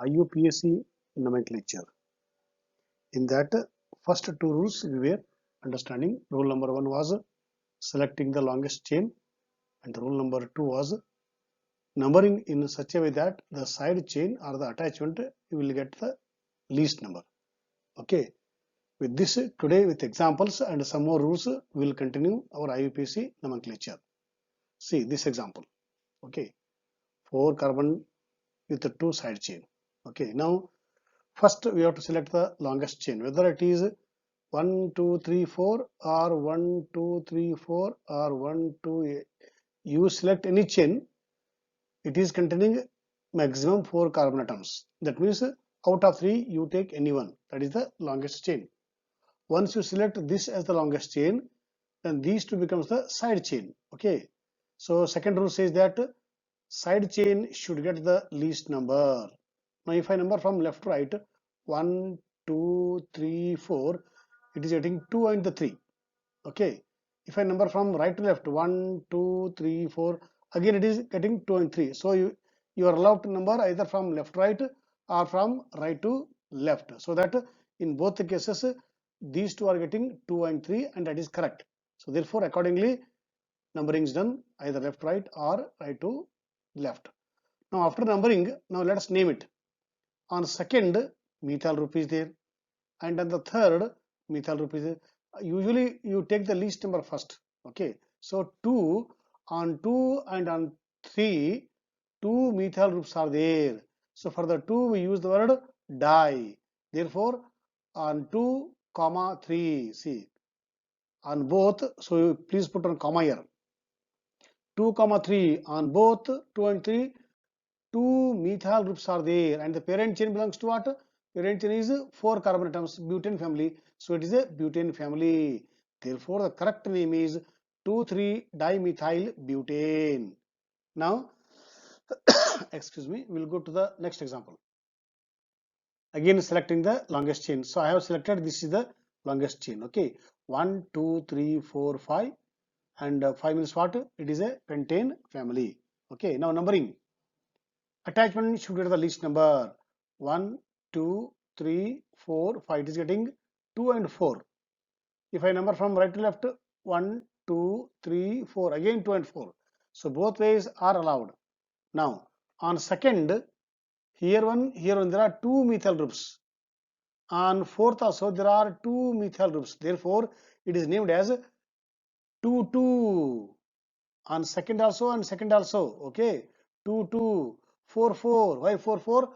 IUPAC nomenclature. In that, first two rules we were understanding. Rule number one was selecting the longest chain, and rule number two was numbering in such a way that the side chain or the attachment you will get the least number. Okay. With this, today with examples and some more rules, we will continue our IUPAC nomenclature. See this example. Okay. 4 carbon with the 2 side chain. Okay. Now, first we have to select the longest chain, whether it is 1, 2, 3, 4 or 1, 2, 3, 4 or 1, 2. You select any chain, it is containing maximum 4 carbon atoms. That means out of 3 you take any one. That is the longest chain. Once you select this as the longest chain, then these two becomes the side chain. Okay. So second rule says that side chain should get the least number. Now if I number from left to right, 1, 2, 3, 4, it is getting 2 and the 3. Okay. If I number from right to left, 1, 2, 3, 4, again it is getting 2 and 3. So you are allowed to number either from left to right or from right to left. So that in both the cases, these two are getting 2 and 3, and that is correct. So therefore, accordingly, numbering is done either left right or right to left. Now after numbering, now let us name it. On second, methyl group is there, and on the third, methyl group is there. Usually you take the least number first. Okay, so 2 on 2 and on 3, 2 methyl groups are there. So for the 2 we use the word di. Therefore on 2 comma 3, see on both, so please put on comma here, 2 comma 3 on both 2 and 3, 2 methyl groups are there, and the parent chain belongs to what? Parent chain is 4 carbon atoms, butane family, so it is a butane family. Therefore the correct name is 2,3-dimethyl butane. Now excuse me, we'll go to the next example. Again selecting the longest chain. So I have selected, this is the longest chain. Okay, 1, 2, 3, 4, 5, and 5 means what? It is a pentane family. Okay, now numbering. Attachment should get the least number. 1, 2, 3, 4, 5. It is getting 2 and 4. If I number from right to left, 1, 2, 3, 4. Again 2 and 4. So both ways are allowed. Now on second, here one, there are 2 methyl groups. On fourth also there are 2 methyl groups. Therefore it is named as 2, 2. On second also, and second also. Okay, 2, 2, 4, 4. Why 4, 4?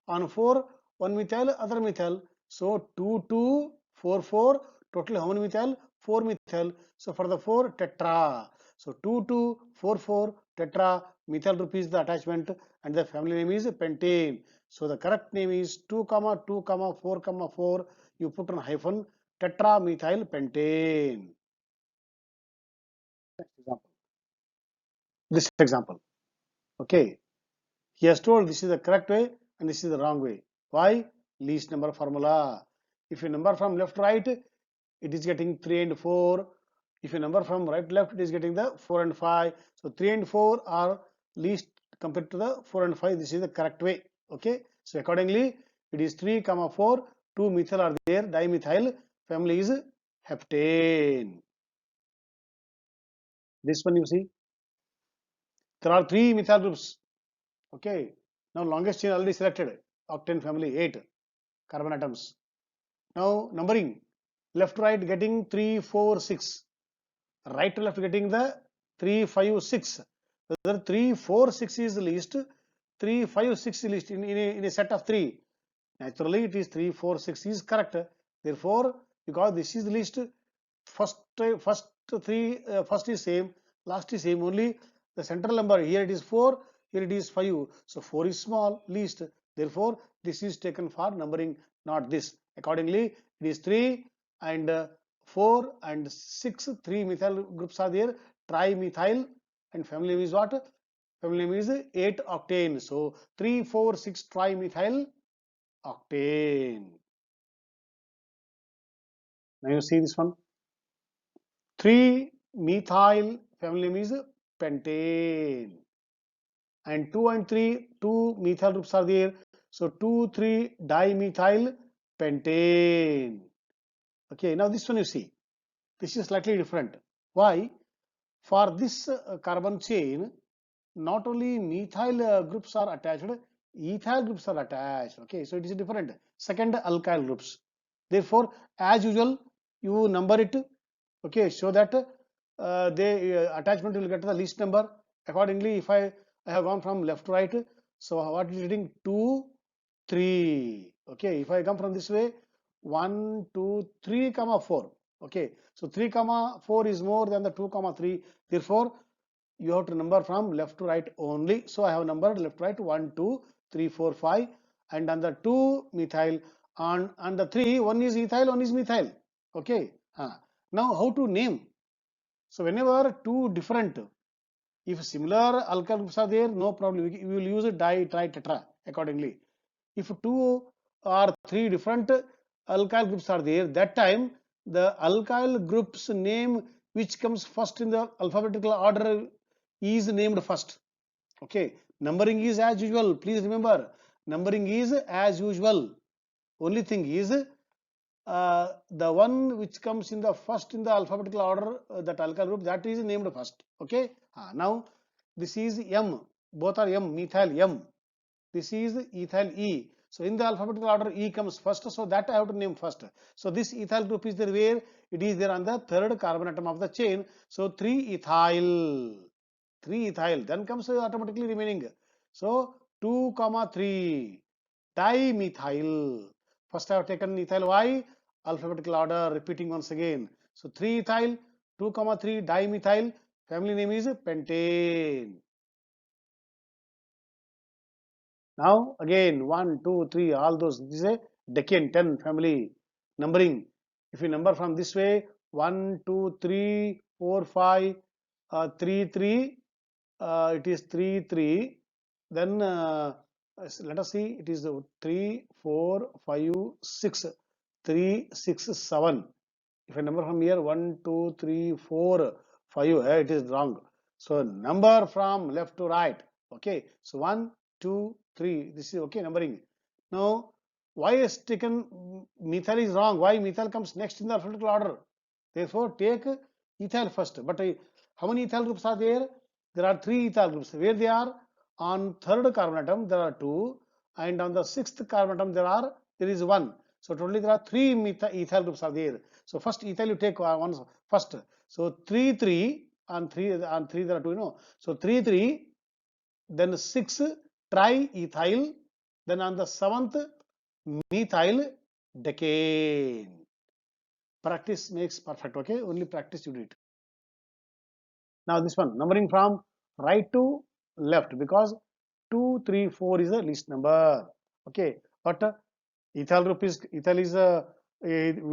On 4, one methyl, other methyl. So 2, 2, 4, 4. Total how many methyl? 4 methyl. So for the 4, tetra. So 2, 2, 4, 4, tetra. Methyl group is the attachment, and the family name is pentane. So the correct name is 2, 2, 4, 4. You put on hyphen, tetramethyl pentane. Next example. This example. Okay, he has told this is the correct way and this is the wrong way. Why? Least number formula. If you number from left to right, it is getting 3 and 4. If you number from right to left, it is getting the 4 and 5. So 3 and 4 are least compared to the 4 and 5. This is the correct way. Okay, so accordingly it is 3, 4. 2 methyl are there. Dimethyl family is heptane. This one you see, there are 3 methyl groups. Okay, now longest chain already selected, octane family, 8 carbon atoms. Now numbering, left to right getting 3, 4, 6, right to left getting the 3, 5, 6. Whether 3, 4, 6 is the least, 3, 5, 6 is least in a set of 3. Naturally it is 3, 4, 6 is correct. Therefore, because this is the least, first 3, first is same, last is same, only the central number, here it is 4, here it is 5. So 4 is small, least. Therefore this is taken for numbering, not this. Accordingly it is 3 and 4 and 6, 3 methyl groups are there, trimethyl, and family name is what? Family name is 8 octane. So 3, 4, 6 trimethyl octane. Now you see this one, 3 methyl family name is pentane, and 2 and 3, 2 methyl groups are there. So 2,3 dimethyl pentane. Okay, now this one you see, this is slightly different. Why? For this carbon chain, not only methyl groups are attached, ethyl groups are attached. Okay, so it is different. Second, alkyl groups. Therefore, as usual, you number it. Okay, so that the attachment will get the least number. Accordingly, if I have gone from left to right, so what is reading 2, 3. Okay, if I come from this way, 1, 2, 3, comma 4. Okay, so 3, comma 4 is more than the 2, comma 3. Therefore, you have to number from left to right only. So I have numbered left to right 1, 2, 3, 4, 5, and on the 2 methyl, on the 3, one is ethyl, one is methyl. Okay. Now how to name? So whenever two different, if similar alkyl groups are there, no problem. We will use a di, tri, tetra accordingly. If two or three different alkyl groups are there, that time the alkyl group's name which comes first in the alphabetical order is named first. Okay, numbering is as usual. Please remember, numbering is as usual. Only thing is the one which comes in the first in the alphabetical order, that alkyl group, that is named first. Okay. Now this is M. Both are M. Methyl M. This is ethyl E. So in the alphabetical order, E comes first. So that I have to name first. So this ethyl group is there where it is there on the third carbon atom of the chain. So 3-ethyl. 3-ethyl. Then comes automatically remaining. So 2, 3 dimethyl. First I have taken ethyl Y, alphabetical order, repeating once again. So 3-ethyl, 2, 3 dimethyl. Family name is pentane. Now again 1, 2, 3, all those. This is a decane 10 family numbering. If you number from this way, 1, 2, 3, 4, 5, 3, 3, it is 3, 3. Then let us see, it is 3, 4, 5, 6, 3, 6, 7. If I number from here 1, 2, 3, 4, 5, it is wrong. So number from left to right. Okay, so 1, 2, 3. This is okay numbering. Now, why is taken methyl is wrong? Why methyl comes next in the alphabetical order? Therefore, take ethyl first. But how many ethyl groups are there? There are 3 ethyl groups. Where they are? On third carbon atom there are 2, and on the sixth carbon atom there is 1. So totally there are 3 ethyl groups are there. So first ethyl you take one first. So 3, 3 on 3 there are 2, you know. So 3, 3, then 6 triethyl, then on the 7th methyl decane. Practice makes perfect. Okay, only practice you do it. Now this one numbering from right to left, because 2, 3, 4 is a least number. Okay, but ethyl group is we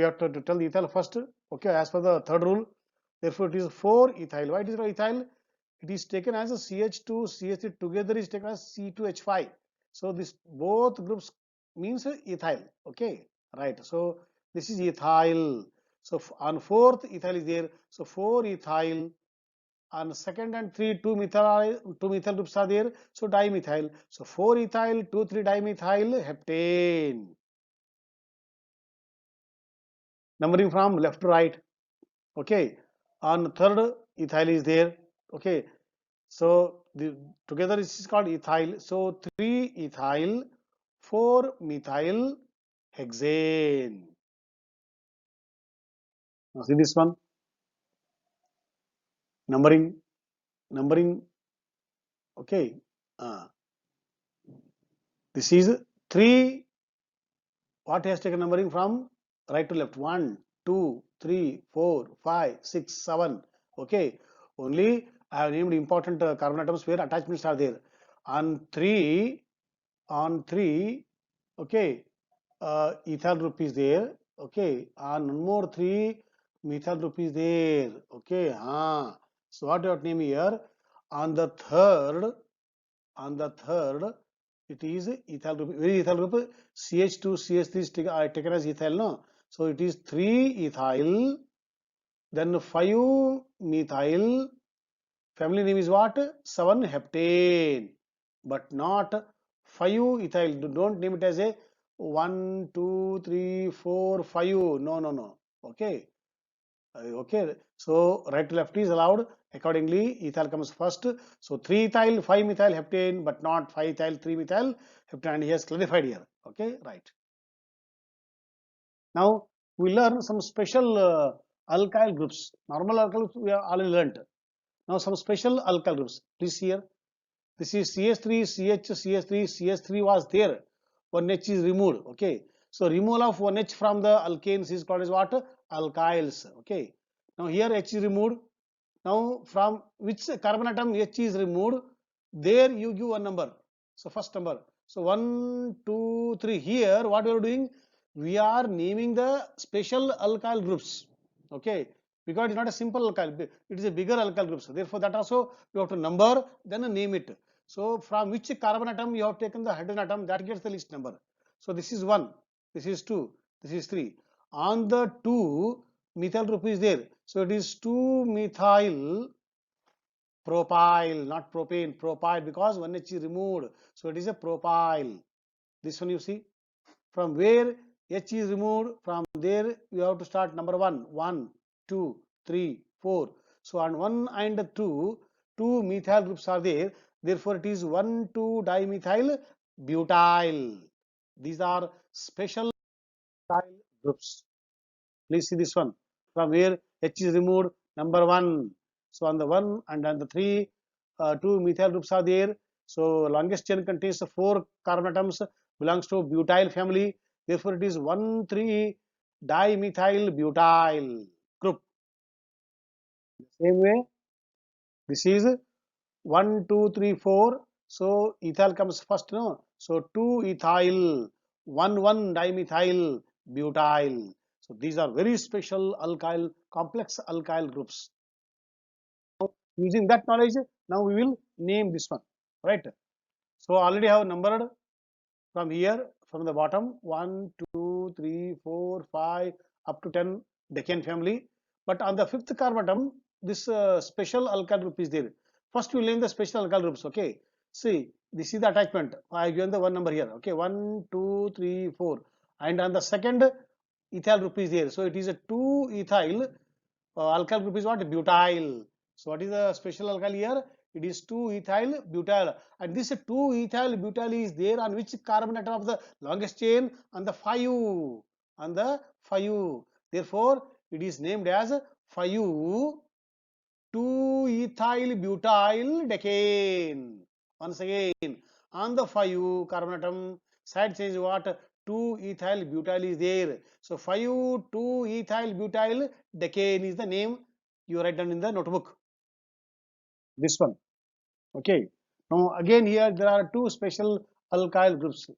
have to tell ethyl first. Okay, as per the third rule. Therefore, it is 4-ethyl. Why it is ethyl? It is taken as a CH2, CH3 together is taken as C2H5. So this both groups means ethyl. Okay, right. So this is ethyl. So on fourth ethyl is there. So 4-ethyl. On second and 3, 2 methyl groups are there. So dimethyl. So 4-ethyl, 2, 3 dimethyl heptane. Numbering from left to right. Okay, on third ethyl is there. Okay, so together this is called ethyl. So 3-ethyl, 4-methyl hexane. Now see this one, numbering. Okay, this is 3. What has taken numbering from right to left? 1, 2, 3, 4, 5, 6, 7. Okay, only I have named important carbon atoms where attachments are there. On 3, okay, ethyl group is there. Okay, on one more 3, methyl group is there. Okay, so what you have to name here? On the third, it is ethyl group. Where is ethyl group? CH2, CH3 is taken as ethyl, no? So it is 3-ethyl, then 5-methyl. Family name is what? 7-heptane, but not 5 ethyl. Don't name it as a 1, 2, 3, 4, 5. No, no, no. Okay. Okay. So right to left is allowed. Accordingly, ethyl comes first. So 3 ethyl, 5 methyl heptane, but not 5 ethyl, 3 methyl heptane. And he has clarified here. Okay, right. Now we learn some special alkyl groups. Normal alkyl groups we have already learnt. Now some special alkyl groups. Please here. This is CH3, CH, CH3, CH3 was there. 1H is removed. Okay. So removal of 1H from the alkanes is called as what? Alkyls. Okay. Now here H is removed. Now from which carbon atom H is removed, there you give one number. So first number. So 1, 2, 3. Here what we are doing? We are naming the special alkyl groups. Okay. Because it's not a simple alkyl, it is a bigger alkyl group. So therefore that also you have to number, then name it. So from which carbon atom you have taken the hydrogen atom, that gets the list number. So this is 1, this is 2, this is 3. On the 2, methyl group is there. So it is 2-methyl propyl, not propane, propyl, because 1H is removed. So it is a propyl. This one you see. From where H is removed, from there you have to start number 1. 1, 2, 3, 4. So on 1 and 2, 2 methyl groups are there. Therefore it is 1,2-dimethyl butyl. These are special alkyl groups. Please see this one. From where H is removed, number 1. So on the 1 and on the 3, 2 methyl groups are there. So longest chain contains 4 carbon atoms, belongs to butyl family. Therefore it is 1,3-dimethyl butyl group. Same way, this is 1, 2, 3, 4. So ethyl comes first, no? So 2-ethyl, 1,1-dimethyl butyl. So these are very special alkyl, complex alkyl groups. Now, using that knowledge, now we will name this one, right? So already have numbered from here, from the bottom, 1, 2, 3, 4, 5, up to 10 decane family. But on the fifth carbon atom, this special alkyl group is there. First we will name the special alkyl groups. Okay. See, this is the attachment. I have given the one number here. Okay, 1, 2, 3, 4. And on the second ethyl group is there. So it is a 2-ethyl alkyl group is what? Butyl. So what is the special alkyl here? It is 2-ethyl butyl, and this 2-ethyl butyl is there on which carbon atom of the longest chain? On the 5. On the 5. Therefore it is named as 5 2-ethyl butyl decane. Once again, on the 5 carbon atom side change what? 2-ethyl butyl is there. So 5 2-ethyl butyl decane is the name you write down in the notebook. This one. Okay. Now again here there are two special alkyl groups.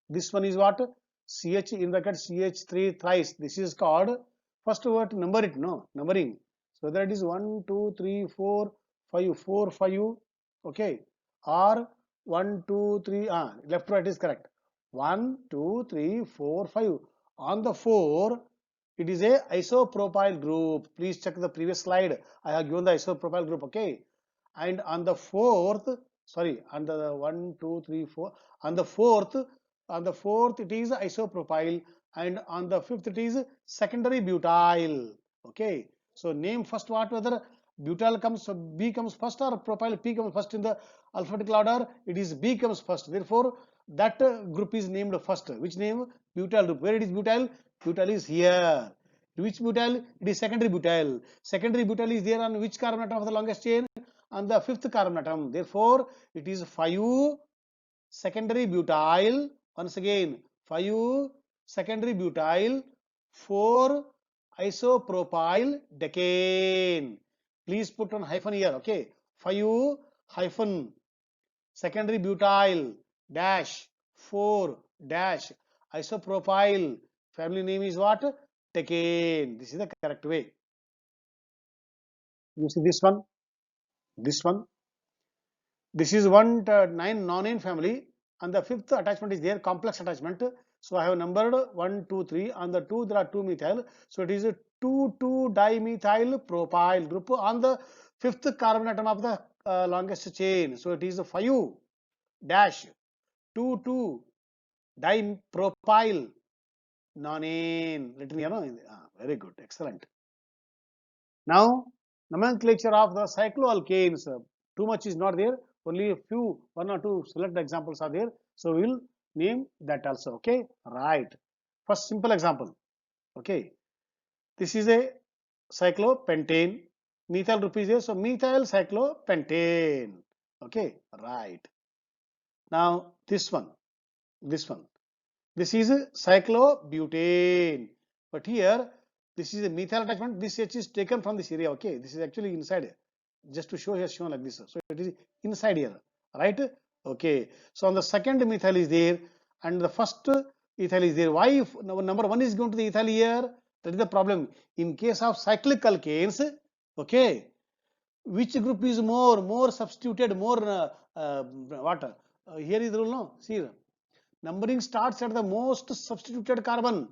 This one is what? CH in bracket CH3 thrice. This is called, first word number it, no numbering. So that is 1, 2, 3, 4, 5, 4, 5. Okay. Or 1, 2, 3. Left to right is correct. 1, 2, 3, 4, 5. On the 4, it is a isopropyl group. Please check the previous slide. I have given the isopropyl group. Okay. And on the fourth, sorry, on the 1, 2, 3, 4, on the fourth, it is isopropyl, and on the fifth it is secondary butyl. Okay. So name first what, whether butyl comes, B comes first, or propyl P comes first in the alphabetical order. It is B comes first. Therefore that group is named first. Which name? Butyl group. Where it is butyl? Butyl is here. Which butyl? It is secondary butyl. Secondary butyl is there on which carbon atom of the longest chain? On the fifth carbon atom. Therefore it is 5 secondary butyl. Once again, 5 secondary butyl, 4 isopropyl decane. Please put on hyphen here. Okay, 5 hyphen secondary butyl dash 4 dash isopropyl. Family name is what? Decane. This is the correct way. You see this one, this one. This is 1 9 nonane family, and the fifth attachment is there, complex attachment. So I have numbered 1, 2, 3. On the 2 there are 2 methyl. So it is a 2,2-dimethyl propyl group on the fifth carbon atom of the longest chain. So it is a 5 dash 2,2-dipropyl nonane. Written here, no? Very good, excellent. Now, nomenclature of the cycloalkanes. Too much is not there. Only a few, one or two select examples are there. So we will name that also. Okay, right. First simple example. Okay, this is a cyclopentane. Methyl group is there, so methyl cyclopentane. Okay, right. Now this one. This is a cyclobutane. But here, this is a methyl attachment. This H is taken from this area. Okay, this is actually inside. Just to show here, shown like this. So it is inside here, right? Okay. So on the second methyl is there, and the first ethyl is there. Why if number one is going to the ethyl here? That is the problem. In case of cyclic alkanes, okay, which group is more substituted, more what? Here is the rule, no? See, numbering starts at the most substituted carbon.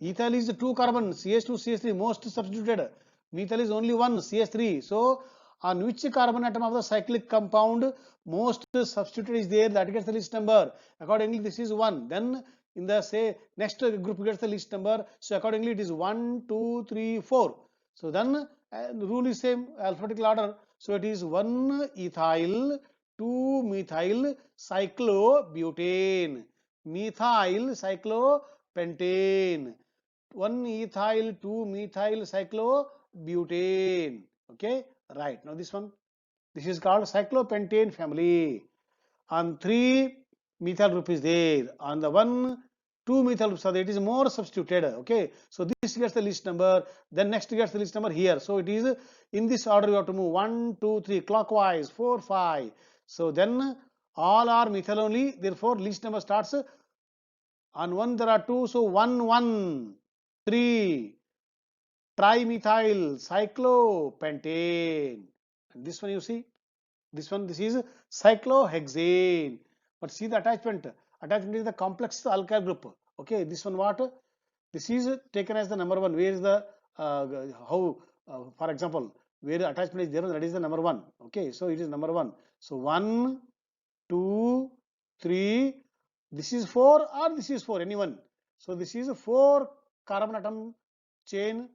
Ethyl is 2 carbon, CH2, CH3, most substituted. Methyl is only 1, CH3. So, on which carbon atom of the cyclic compound most substituted is there, that gets the list number. Accordingly, this is 1. Then, in the say next group gets the list number. So, accordingly, it is 1, 2, 3, 4. So, then the rule is same, alphabetical order. So, it is 1 ethyl, 2 methyl cyclobutane. Methyl cyclopentane. 1 ethyl, 2 methyl cyclobutane. Okay, right. Now this one, this is called cyclopentane family. On 3 methyl group is there. On the 1, 2 methyl groups are there. It is more substituted. Okay, so this gets the list number. Then next gets the list number here. So it is in this order. You have to move 1, 2, 3 clockwise, 4, 5. So then all are methyl only. Therefore, list number starts on 1 there are 2, so 1, 1, 3, trimethyl cyclopentane. And this one you see, this one, this is cyclohexane. But see the attachment. Attachment is the complex alkyl group. Okay, this one what? This is taken as the number 1. Where is the, how, for example, where the attachment is there, that is the number 1. Okay, so it is number 1. So 1, 2, 3, this is 4 or this is 4, anyone. So this is a 4 carbon atom chain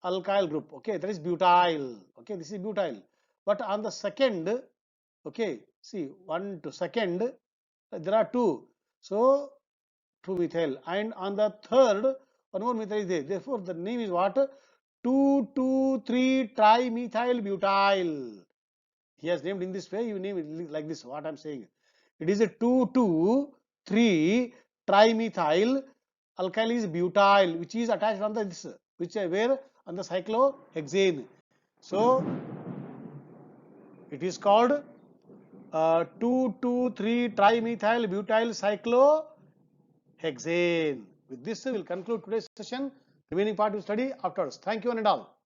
alkyl group. Okay, that is butyl. Okay, this is butyl. But on the second, okay, see 1 to second, there are 2. So 2 methyl, and on the third, one more methyl is there. Therefore, the name is what? 2,2,3 trimethyl butyl. He has named in this way. You name it like this. What I'm saying. It is a 2,2,3 trimethyl alkyl is butyl, which is attached on the this, which where on the cyclohexane. So it is called 2,2,3 trimethyl butyl cyclohexane. With this, we will conclude today's session. Remaining part will study afterwards. Thank you one and all.